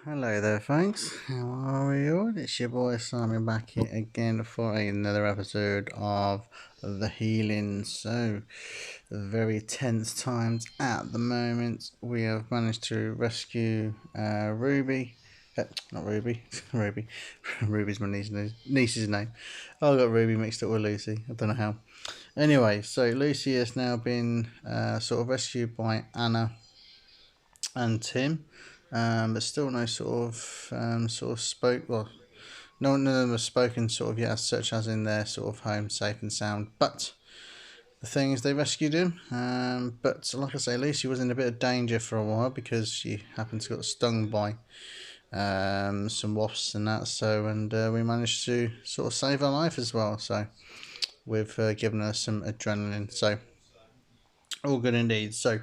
Hello there, folks. How are we all? It's your boy Simon back here again for another episode of The Healing. So, very tense times at the moment. We have managed to rescue Ruby. Not Ruby, Ruby. Ruby's my niece's name. I got Ruby mixed up with Lucy. I don't know how. Anyway, so Lucy has now been sort of rescued by Anna and Tim, but still no sort of spoke. Well, none of them have spoken sort of yet, as such as in their sort of home, safe and sound. But the thing is, they rescued him. But like I say, Lucy was in a bit of danger for a while because she happened to get stung by some wasps and that. So, and we managed to sort of save her life as well. So, we've given her some adrenaline. So, all good indeed. So,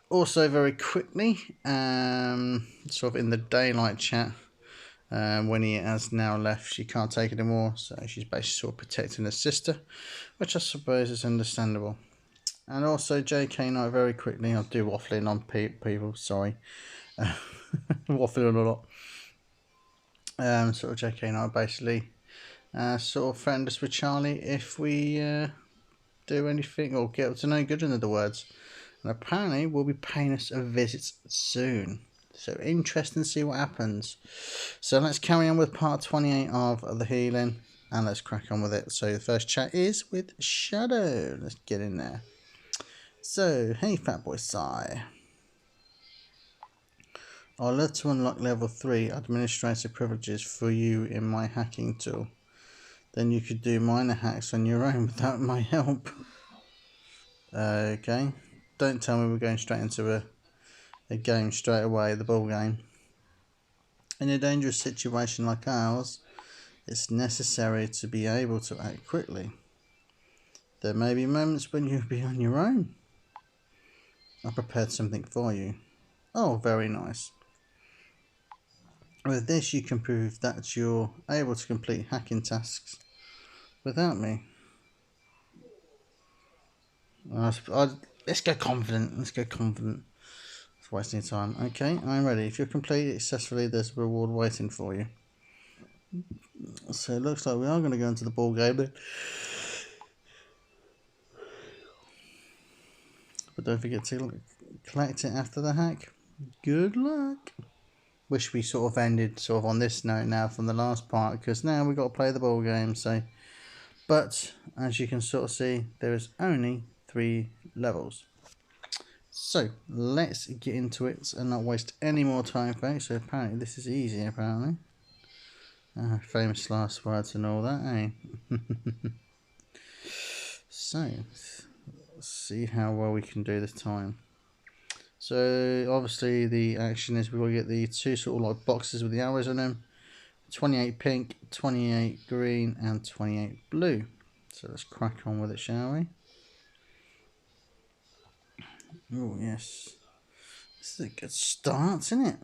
also very quickly, sort of in the daylight chat, when he has now left, she can't take it anymore, so she's basically sort of protecting her sister, which I suppose is understandable. And also JK Knight, very quickly, I'll do waffling on people, sorry, waffling a lot. Sort of JK Knight basically sort of threatened us with Charlie if we do anything or get up to no good, in other words. And apparently will be paying us a visit soon. So interesting to see what happens. So let's carry on with part 28 of The Healing and let's crack on with it. So the first chat is with Shadow. Let's get in there. So, hey Fatboy Sai. I'd love to unlock level 3 administrative privileges for you in my hacking tool. Then you could do minor hacks on your own without my help. Okay. Don't tell me we're going straight into a game straight away, the ball game. In a dangerous situation like ours, it's necessary to be able to act quickly. There may be moments when you'll be on your own. I prepared something for you. Oh, very nice. With this, you can prove that you're able to complete hacking tasks without me. Let's go confident. Let's go confident. It's wasting time. Okay, I'm ready. If you complete it successfully, there's a reward waiting for you. So it looks like we are going to go into the ball game then. But don't forget to collect it after the hack. Good luck. Wish we sort of ended sort of on this note now from the last part, because now we've got to play the ball game. So, but as you can sort of see, there is only 3 levels. So let's get into it and not waste any more time, folks. So apparently this is easy. Apparently, famous last words and all that, eh? So let's see how well we can do this time. So obviously the action is we will get the 2 sort of like boxes with the arrows on them. 28 pink, 28 green and 28 blue. So let's crack on with it, shall we? Oh yes. This is a good start, isn't it?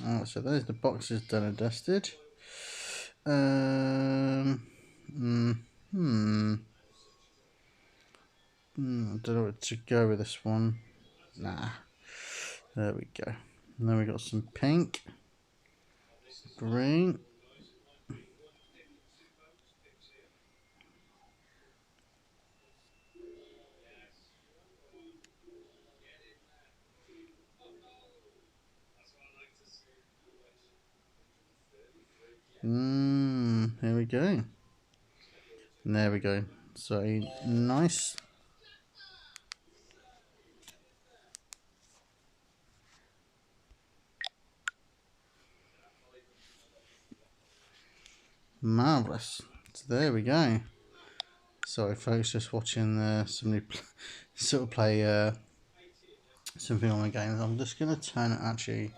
Alright, so there's the boxes done and dusted. I don't know what to go with this one. Nah. There we go. And then we got some pink, green, here we go. And there we go. So nice. Marvellous. So there we go. Sorry folks, just watching somebody sort of play something on the game. I'm just going to turn it actually,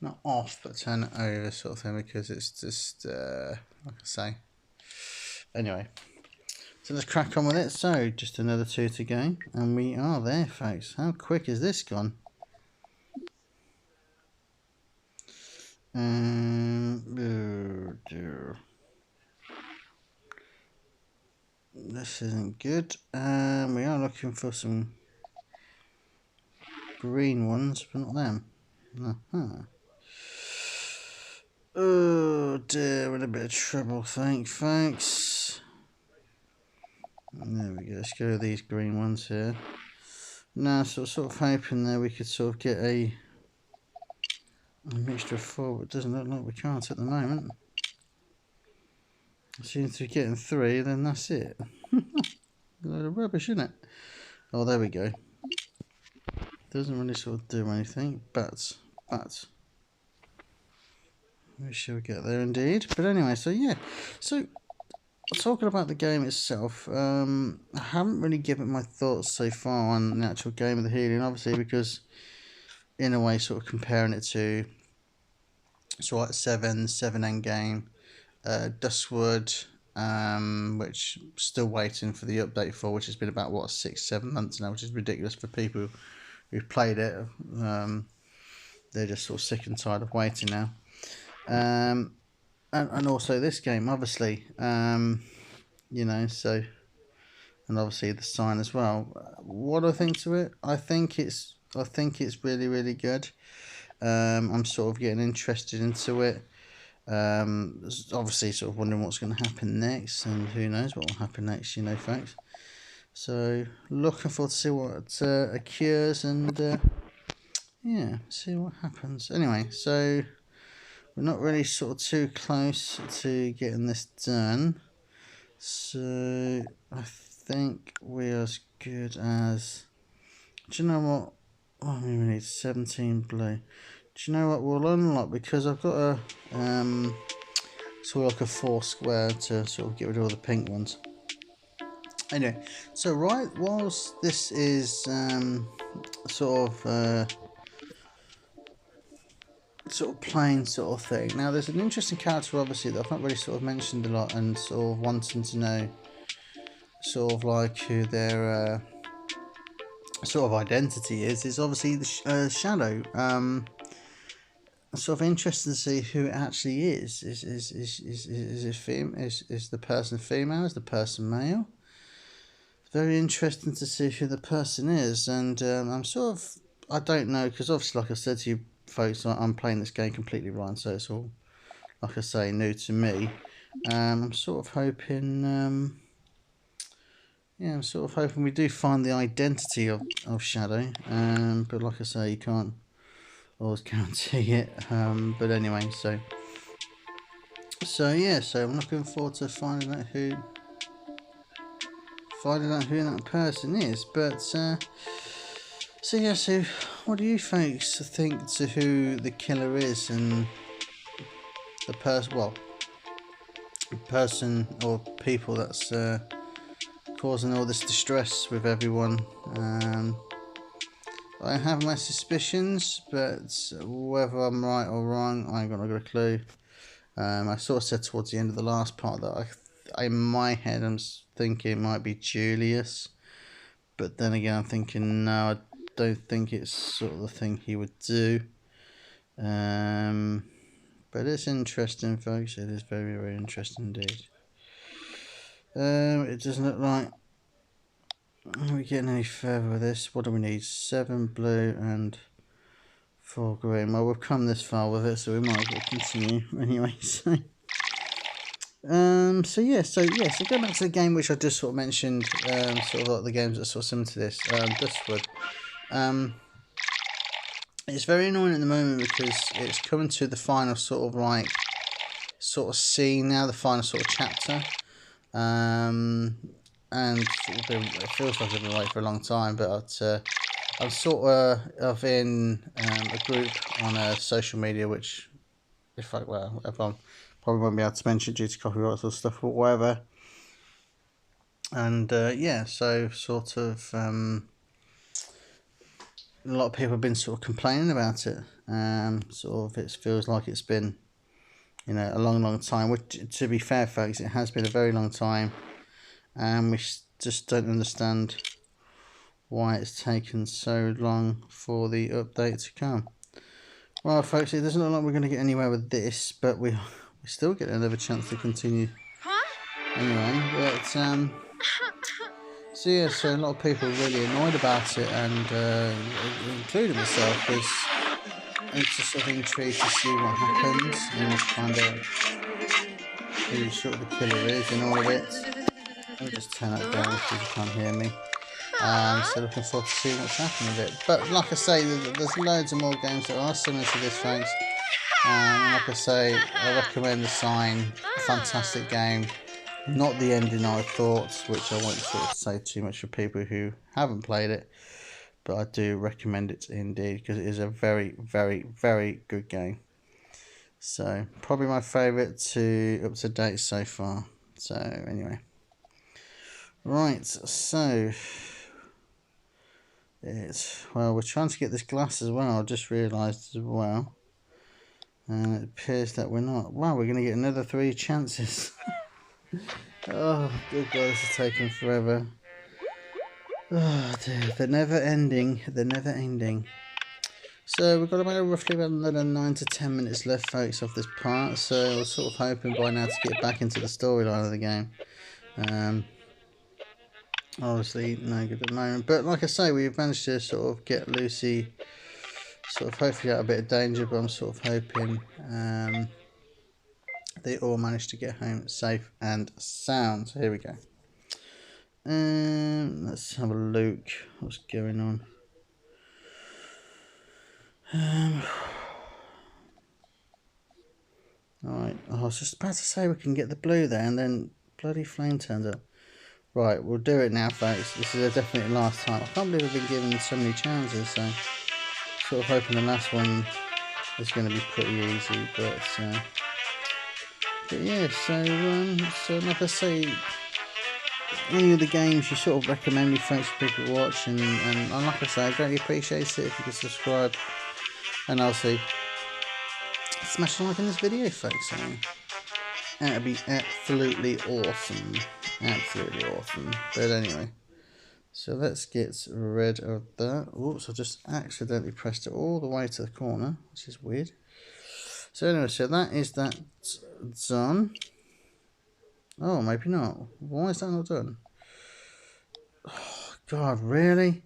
not off, but turn it over sort of thing, because it's just, like I say. Anyway, so let's crack on with it. So just another 2 to go, and we are there, folks. How quick is this gone? Oh dear. This isn't good. We are looking for some green ones, but not them. Oh dear, we're in a bit of trouble, thanks. There we go, let's go with these green ones here. Now, sort of hoping there we could sort of get a mixture of 4, but it doesn't look like we can't at the moment. Seems to be getting 3, then that's it. A load of rubbish, isn't it? Oh, there we go. Doesn't really sort of do anything, but we shall get there indeed. But anyway, so yeah, so talking about the game itself, I haven't really given my thoughts so far on the actual game of the healing, obviously, because in a way, sort of comparing it to sort of 7 end game, Duskwood, which still waiting for the update for, which has been about what 6-7 months now, which is ridiculous for people who've played it. They're just sort of sick and tired of waiting now. And also this game, obviously, you know, so, and obviously the sign as well. What do I think to it? I think it's really, really good. I'm sort of getting interested into it. Obviously sort of wondering what's going to happen next, and who knows what will happen next, you know, folks. So looking forward to see what occurs, and yeah, see what happens. Anyway, so we're not really sort of too close to getting this done, so I think we're as good as, do you know what, oh, we need 17 blue. Do you know what we'll unlock, because I've got a sort of like a 4 square to sort of get rid of all the pink ones. Anyway, so right whilst this is sort of plain sort of thing, now there's an interesting character obviously that I've not really sort of mentioned a lot, and sort of wanting to know sort of like who their sort of identity is obviously the Shadow. Sort of interested to see who it actually is. Is the person female? Is the person male? Very interesting to see who the person is, and I'm sort of, I don't know, because obviously, like I said to you folks, I'm playing this game completely wrong, so it's all, like I say, new to me. I'm sort of hoping, yeah, I'm sort of hoping we do find the identity of Shadow, but like I say, you can't always guarantee it. But anyway, so yeah, so I'm looking forward to finding out who that person is. But so yeah, so what do you folks think to who the killer is, and the person or people that's causing all this distress with everyone? I have my suspicions, but whether I'm right or wrong, I ain't got a clue. I sort of said towards the end of the last part that in my head I'm thinking it might be Julius, but then again I'm thinking no, I don't think it's sort of the thing he would do. But it's interesting, folks. It is very, very interesting indeed. It doesn't look like we're getting any further with this. What do we need? 7 blue and 4 green. Well, we've come this far with it, so we might as well continue anyway. So going back to the game which I just sort of mentioned, sort of like the games that are sort of similar to this, Dustwood. It's very annoying at the moment because it's coming to the final sort of scene now, the final sort of chapter. And it feels like I've been waiting for a long time, but I'm sort of in a group on social media, which if I probably won't be able to mention due to copyright or stuff, but whatever. And yeah, so sort of a lot of people have been sort of complaining about it. Sort of it feels like it's been, you know, a long time. Which, to be fair, folks, it has been a very long time, and we just don't understand why it's taken so long for the update to come. Well, folks, it doesn't look like we're going to get anywhere with this, but we still get another chance to continue anyway. But So yeah, so a lot of people are really annoyed about it, and including myself, because I'm just sort of intrigued to see what happens and find out who sort of the killer is and all of it. Let me just turn that down because you can't hear me. So looking forward to seeing what's happening with it. But like I say, there's loads of more games that are similar to this, folks. Like I say, I recommend The Sign. A fantastic game. Not the ending I thought, which I won't sort of say too much for people who haven't played it. But I do recommend it indeed, because it is a very, very, very good game. So probably my favourite up to date so far. So anyway, right. So we're trying to get this glass as well. I just realised as well, and it appears that we're not. Wow, we're going to get another 3 chances. Oh, good God, this is taking forever. Oh dear, they're never ending. They're never ending. So we've got roughly about another 9 to 10 minutes left, folks, of this part. So I was sort of hoping by now to get back into the storyline of the game. Obviously no good at the moment, but like I say, we've managed to sort of get Lucy sort of hopefully out of a bit of danger, but I'm sort of hoping they all managed to get home safe and sound. So here we go. Let's have a look what's going on. Alright, I was just about to say we can get the blue there, and then bloody flame turns up. Right, we'll do it now, folks. This is definitely the last time. I can't believe I've been given so many chances, so sort of hoping the last one is going to be pretty easy, but yeah, so like I say, any of the games you sort of recommend me, folks, for people to watch, and like I say, I greatly appreciate it if you could subscribe, and also smash a like in this video, folks. That'd be absolutely awesome. Absolutely awesome. But anyway, so let's get rid of that. Oops, I just accidentally pressed it all the way to the corner, which is weird. So anyway, so that is that done. Oh, maybe not. Why is that not done? Oh, God, really?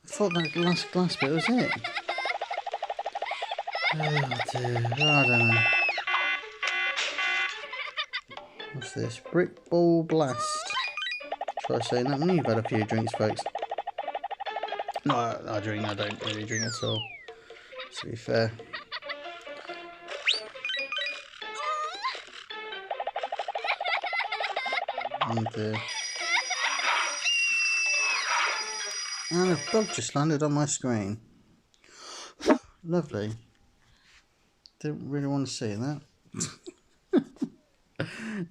I thought that last glass bit was it. Oh, dear. I don't know. What's this? Brick Ball Blast. Try saying that when you've had a few drinks, folks. No, I drink. I don't really drink at all, to be fair. And a dog just landed on my screen. Lovely. Didn't really want to see that.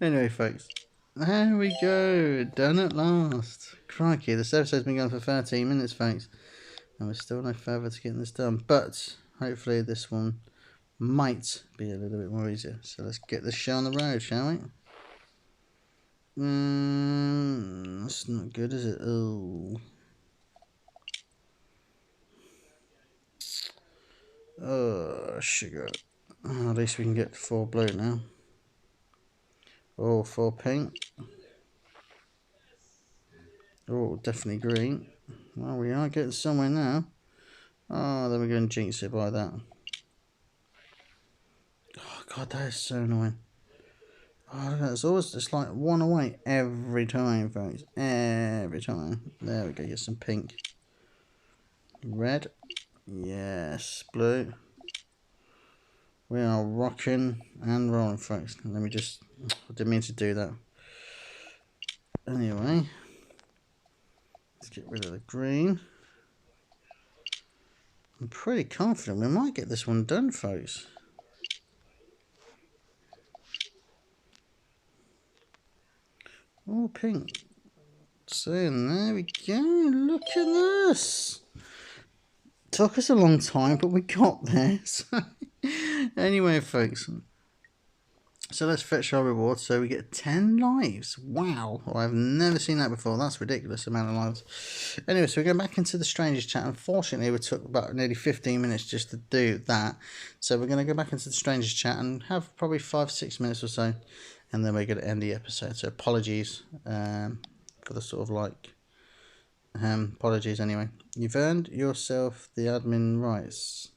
Anyway, folks, there we go. Done at last. Crikey, this episode's been going for 13 minutes, folks, and we're still no further to getting this done. But hopefully this one might be a little bit more easier. So let's get this show on the road, shall we? That's not good, is it? Oh. Oh, sugar. Oh, at least we can get 4 blue now. Oh, 4 pink. Oh, definitely green. Well, we are getting somewhere now. Oh, then we're going to jinx it by that. Oh, God, that is so annoying. Oh, it's always just like 1 away every time, folks. Every time. There we go, get some pink. Red. Yes, blue. We are rocking and rolling, folks. Let me just... I didn't mean to do that. Anyway. Let's get rid of the green. I'm pretty confident we might get this one done, folks. Oh, pink. So, there we go. Look at this. Took us a long time, but we got there. So, anyway, folks. So let's fetch our reward. So we get 10 lives. Wow. Well, I've never seen that before. That's a ridiculous amount of lives. Anyway, so we're going back into the strangers chat. Unfortunately, we took about nearly 15 minutes just to do that. So we're going to go back into the strangers chat and have probably 5-6 minutes or so. And then we're going to end the episode. So apologies for the sort of like apologies anyway. You've earned yourself the admin rights.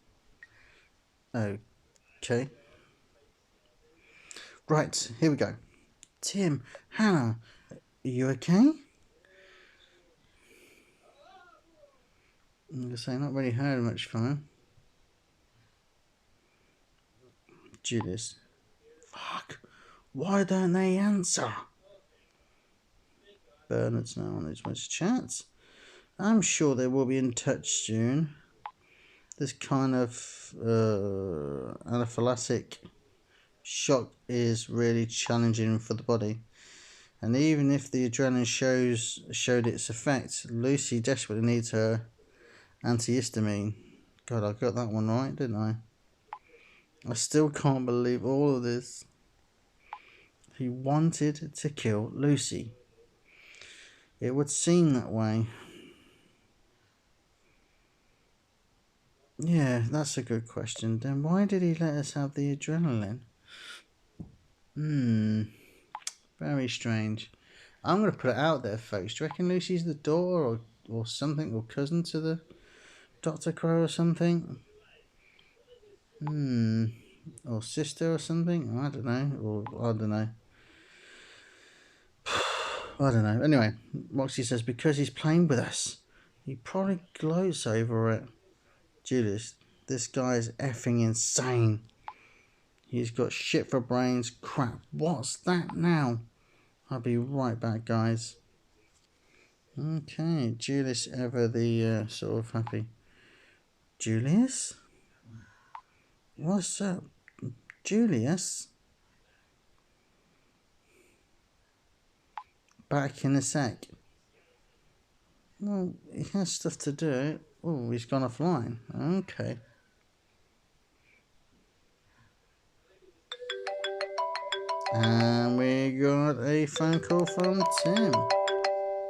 Okay. Right, here we go. Tim, Hannah, are you okay? I'm gonna say not really heard much from him. Julius. Fuck. Why don't they answer? Bernard's now on his way to chat. I'm sure they will be in touch soon. This kind of anaphylactic shock is really challenging for the body. And even if the adrenaline showed its effect, Lucy desperately needs her antihistamine. God, I got that one right, didn't I? I still can't believe all of this. He wanted to kill Lucy. It would seem that way. Yeah, that's a good question. Then why did he let us have the adrenaline? Very strange. I'm going to put it out there, folks. Do you reckon Lucy's the daughter or something, or cousin to the Dr. Crow or something? Or sister or something? I don't know. Or I don't know. I don't know. Anyway, Roxy says because he's playing with us. He probably gloats over it. Julius, this guy is effing insane. He's got shit for brains. Crap. What's that now? I'll be right back, guys. Okay, Julius ever the sort of happy. Julius? What's up? Julius? Back in a sec. Well, he has stuff to do. Oh, he's gone offline. Okay. And we got a phone call from Tim.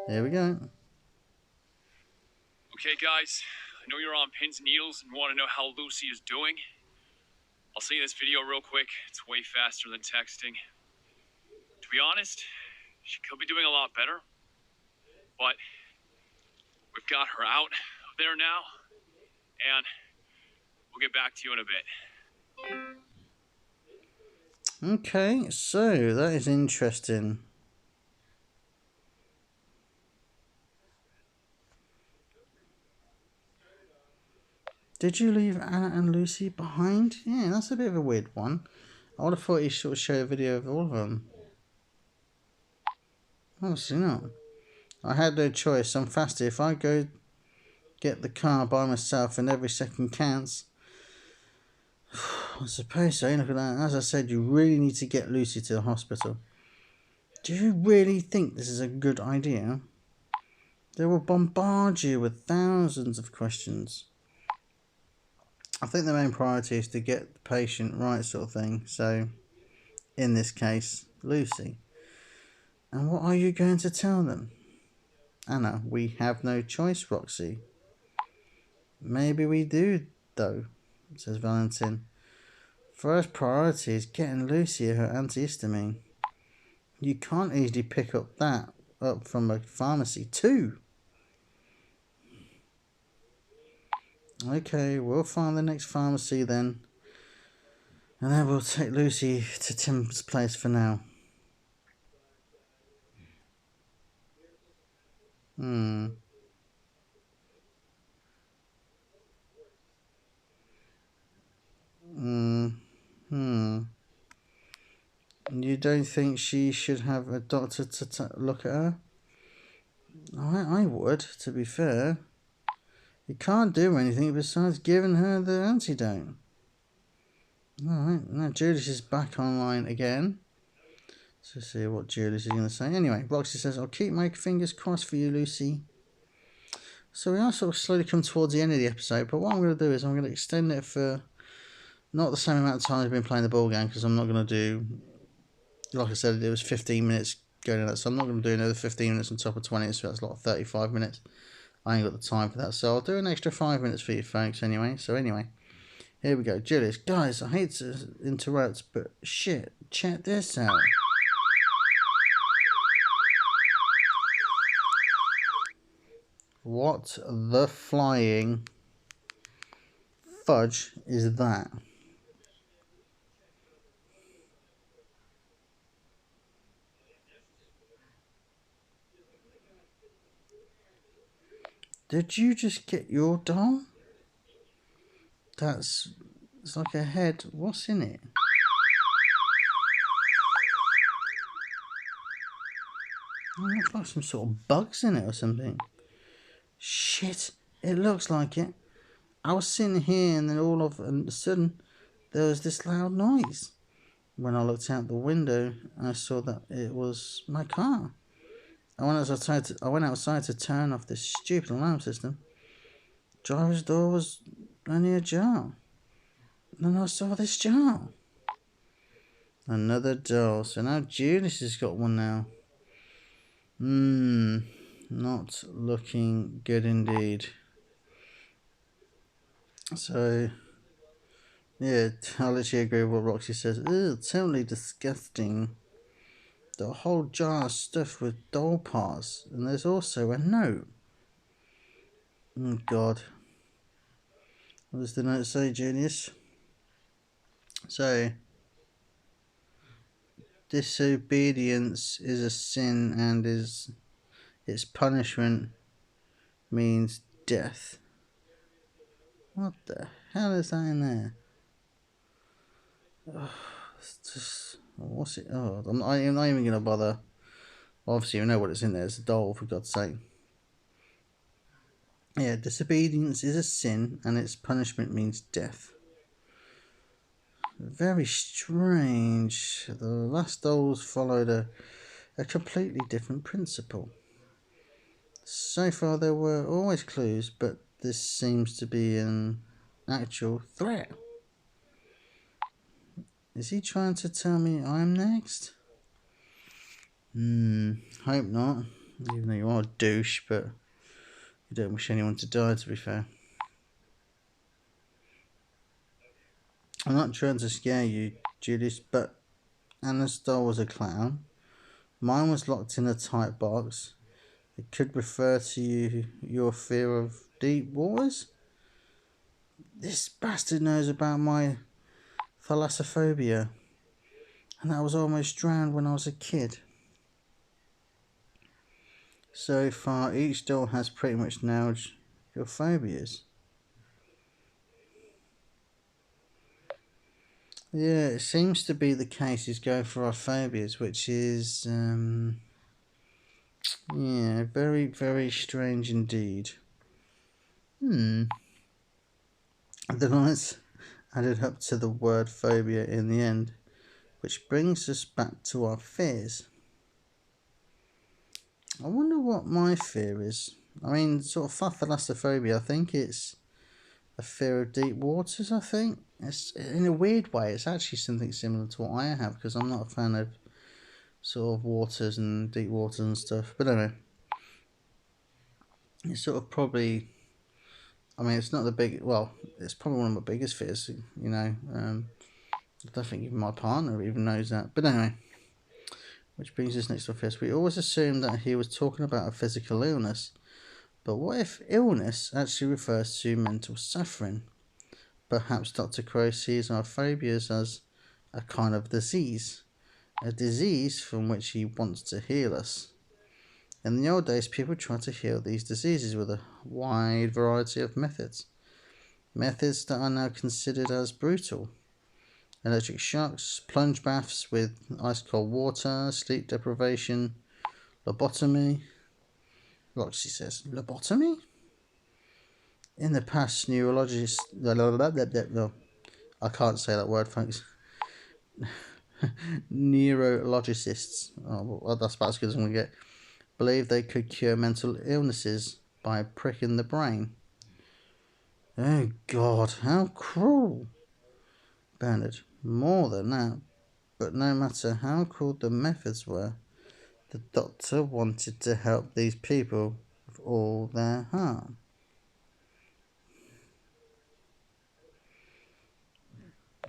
Here we go. Okay, guys. I know you're on pins and needles and want to know how Lucy is doing. I'll send you this video real quick. It's way faster than texting. To be honest, she could be doing a lot better. But we've got her out of there now. And we'll get back to you in a bit. Okay, so that is interesting. Did you leave Anna and Lucy behind? Yeah, that's a bit of a weird one. I would have thought you sort of showed a video of all of them. Obviously not. I had no choice. I'm faster. If I go get the car by myself and every second counts, I suppose so. Look at that. As I said, you really need to get Lucy to the hospital. Do you really think this is a good idea? They will bombard you with thousands of questions. I think the main priority is to get the patient right, sort of thing. So, in this case, Lucy. And what are you going to tell them? Anna, we have no choice, Roxy. Maybe we do, though, says Valentin. First priority is getting Lucy her antihistamine. You can't easily pick up from a pharmacy too. Okay, we'll find the next pharmacy then. And then we'll take Lucy to Tim's place for now. You don't think she should have a doctor to look at her? I would, to be fair. He can't do anything besides giving her the antidote. Alright, now Julius is back online again. Let's see what Julius is going to say. Anyway, Roxy says, I'll keep my fingers crossed for you, Lucy. So we are sort of slowly come towards the end of the episode, but what I'm going to do is I'm going to extend it for not the same amount of time I've been playing the ball game, because I'm not going to do, like I said, it was 15 minutes going in that, so I'm not going to do another 15 minutes on top of 20, so that's like 35 minutes. I ain't got the time for that, so I'll do an extra 5 minutes for you folks anyway. So anyway, here we go. Julius, guys, I hate to interrupt, but shit, check this out. What the flying fudge is that? Did you just get your doll? It's like a head. What's in it? It looks like some sort of bugs in it or something. Shit, it looks like it. I was sitting here and then all of a sudden there was this loud noise. When I looked out the window, I saw that it was my car. I went outside to turn off this stupid alarm system. Driver's door was only ajar. Then I saw this jar. Another doll. So now Julius has got one now. Not looking good indeed. So, yeah, I literally agree with what Roxy says. Ew, totally disgusting. The whole jar is stuffed with doll parts. And there's also a note. Oh, God. What does the note say, Julius? So, disobedience is a sin and its punishment means death. What the hell is that in there? It's just, what's it? Oh, I'm not even going to bother. Obviously, you know what it's in there. It's a doll, for God's sake. Yeah, disobedience is a sin and its punishment means death. Very strange. The last dolls followed a completely different principle. So far, there were always clues, but this seems to be an actual threat. Is he trying to tell me I'm next? Hope not. Even though you are a douche, but you don't wish anyone to die, to be fair. I'm not trying to scare you, Julius, but Anna's doll was a clown. Mine was locked in a tight box. It could refer to your fear of deep waters. This bastard knows about my thalassophobia, and I was almost drowned when I was a kid. So far, each doll has pretty much nailed your phobias. Yeah, it seems to be the case. He's going for our phobias, which is, yeah, very, very strange indeed. The lights added up to the word phobia in the end, which brings us back to our fears. I wonder what my fear is. I mean, sort of thalassophobia, I think it's a fear of deep waters, I think. It's, in a weird way, it's actually something similar to what I have, because I'm not a fan of sort of waters and deep waters and stuff. But anyway, it's sort of probably, I mean, it's not the big, well, it's probably one of my biggest fears, you know. I don't think even my partner even knows that. But anyway, which brings us next to our fears. We always assumed that he was talking about a physical illness. But what if illness actually refers to mental suffering? Perhaps Dr. Crow sees our phobias as a kind of disease. A disease from which he wants to heal us. In the old days, people tried to heal these diseases with a wide variety of methods. Methods that are now considered as brutal. Electric shocks, plunge baths with ice cold water, sleep deprivation, lobotomy. Roxy says, lobotomy? In the past, neurologists... I can't say that word, folks. Neurologists, well, that's about as good as I'm going to get, believe they could cure mental illnesses by pricking the brain. Oh, God, how cruel. Bernard, more than that. But no matter how cruel the methods were, the doctor wanted to help these people with all their heart.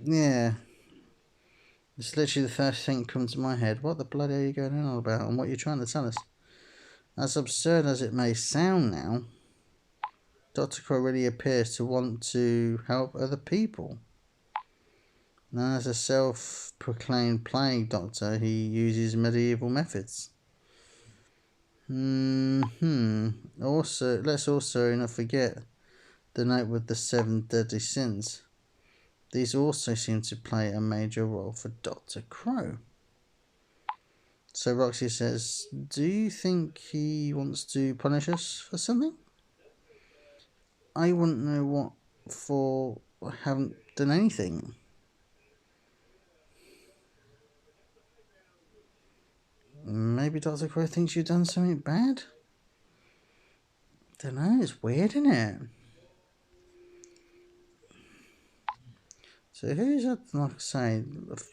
Yeah. It's literally the first thing that comes to my head. What the bloody are you going on about and what you're trying to tell us? As absurd as it may sound now, Dr. Crow really appears to want to help other people. Now, as a self-proclaimed plague doctor, he uses medieval methods. Also, let's also not forget the note with the 7 deadly sins. These also seem to play a major role for Dr. Crow. So Roxy says, do you think he wants to punish us for something? I wouldn't know what for. I haven't done anything. Maybe Dr. Crow thinks you've done something bad? Don't know, it's weird, isn't it? So who's had, like I say,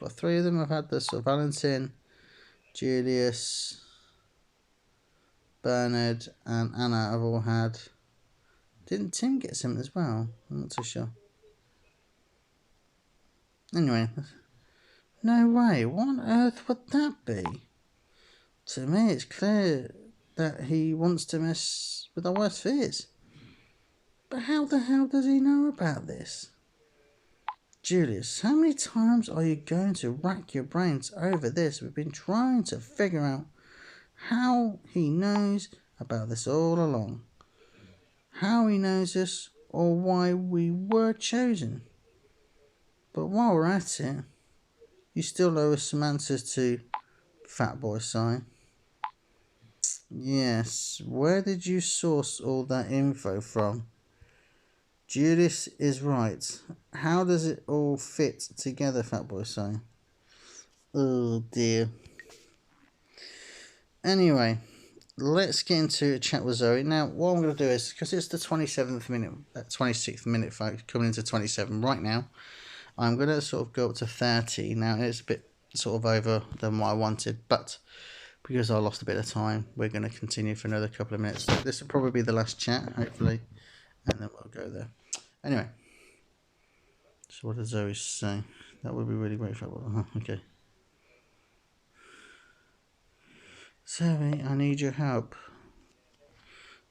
3 of them have had this, sort of Valentin, Julius, Bernard and Anna have all had. Didn't Tim get something as well? I'm not so sure. Anyway, no way. What on earth would that be? To me, it's clear that he wants to mess with our worst fears. But how the hell does he know about this? Julius, how many times are you going to rack your brains over this? We've been trying to figure out how he knows about this all along. How he knows this or why we were chosen. But while we're at it, you still owe us some answers to Fat Boy Sign. Yes, where did you source all that info from? Julius is right. How does it all fit together, Fat Boy Sign? Oh dear. Anyway, let's get into a chat with Zoe. Now, what I'm going to do is, because it's the 26th minute, folks, coming into 27 right now, I'm going to sort of go up to 30. Now, it's a bit sort of over than what I wanted, but because I lost a bit of time, we're going to continue for another couple of minutes. This will probably be the last chat, hopefully, and then we'll go there. Anyway, so what does Zoe say? That would be really great for okay. Zoe, I need your help.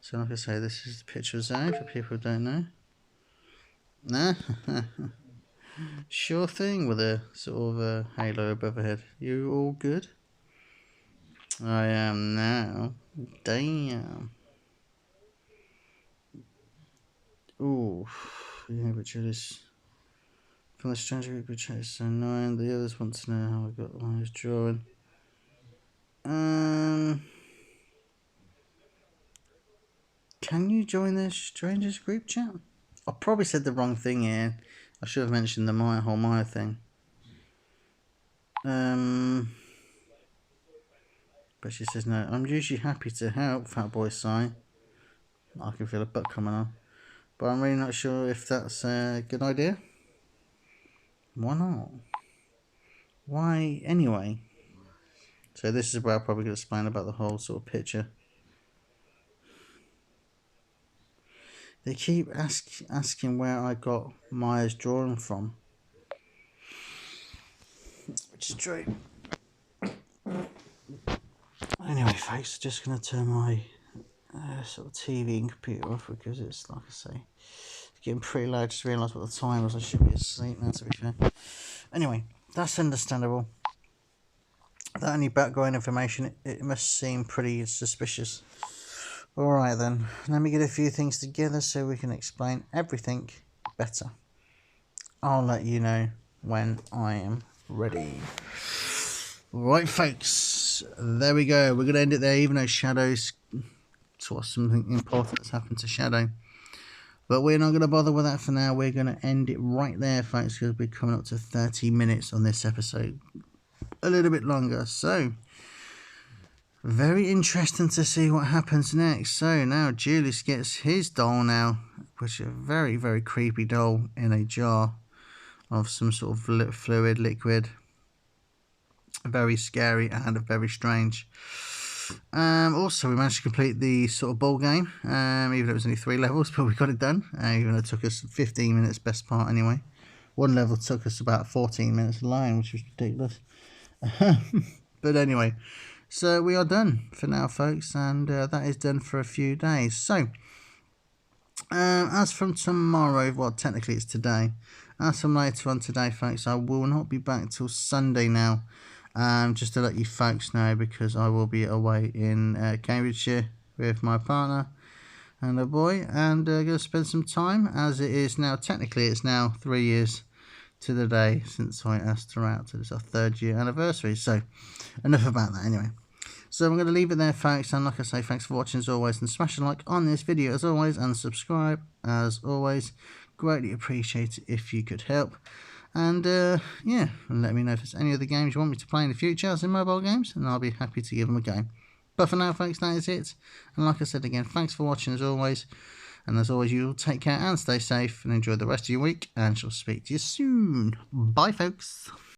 So like I say, this is the picture of Zoe for people who don't know. Nah, sure thing with a sort of a halo above her head. You all good? I am now. Damn. Ooh, yeah, but Julius. From the stranger group, which is so annoying. The others want to know how I got on his drawing. Can you join the strangers group chat? I probably said the wrong thing here. I should have mentioned the whole Maya thing. But she says no. I'm usually happy to help, Fat Boy Sign. I can feel a butt coming on. But I'm really not sure if that's a good idea. Why not? Why anyway? So this is where I'm probably going to explain about the whole sort of picture. They keep asking where I got Maya's drawing from. Which is true. Anyway, folks, just going to turn my sort of TV and computer off because it's, like I say, it's getting pretty loud. Just realised what the time was. I should be asleep now, to be fair. Anyway, that's understandable. Without any background information, it must seem pretty suspicious. Alright then, let me get a few things together so we can explain everything better. I'll let you know when I am ready. Right folks, there we go. We're going to end it there, even though Shadow's sort of something important that's happened to Shadow. But we're not going to bother with that for now. We're going to end it right there, folks, because we're coming up to 30 minutes on this episode. A little bit longer, so very interesting to see what happens next. So now Julius gets his doll now, which is a very, very creepy doll in a jar of some sort of fluid, liquid. Very scary and very strange. Also, we managed to complete the sort of ball game, even though it was only 3 levels, but we got it done, even though it took us 15 minutes, best part anyway. One level took us about 14 minutes alone, which was ridiculous. But anyway, so we are done for now, folks, and that is done for a few days. So As from tomorrow, well, technically it's today. As from later on today, folks, I will not be back till Sunday now. Just to let you folks know, because I will be away in Cambridgeshire with my partner and a boy, and going to spend some time, as it is now, technically it's now 3 years to the day since I asked her out. So it's our 3rd year anniversary. So enough about that anyway. So I'm going to leave it there, folks, and like I say, thanks for watching as always, and smash a like on this video as always, and subscribe as always. Greatly appreciate it if you could help. And yeah, let me know if there's any other games you want me to play in the future as in mobile games, and I'll be happy to give them a go. But for now, folks, that is it. And like I said again, thanks for watching as always. And as always, you all take care and stay safe and enjoy the rest of your week. And she'll speak to you soon. Bye, folks.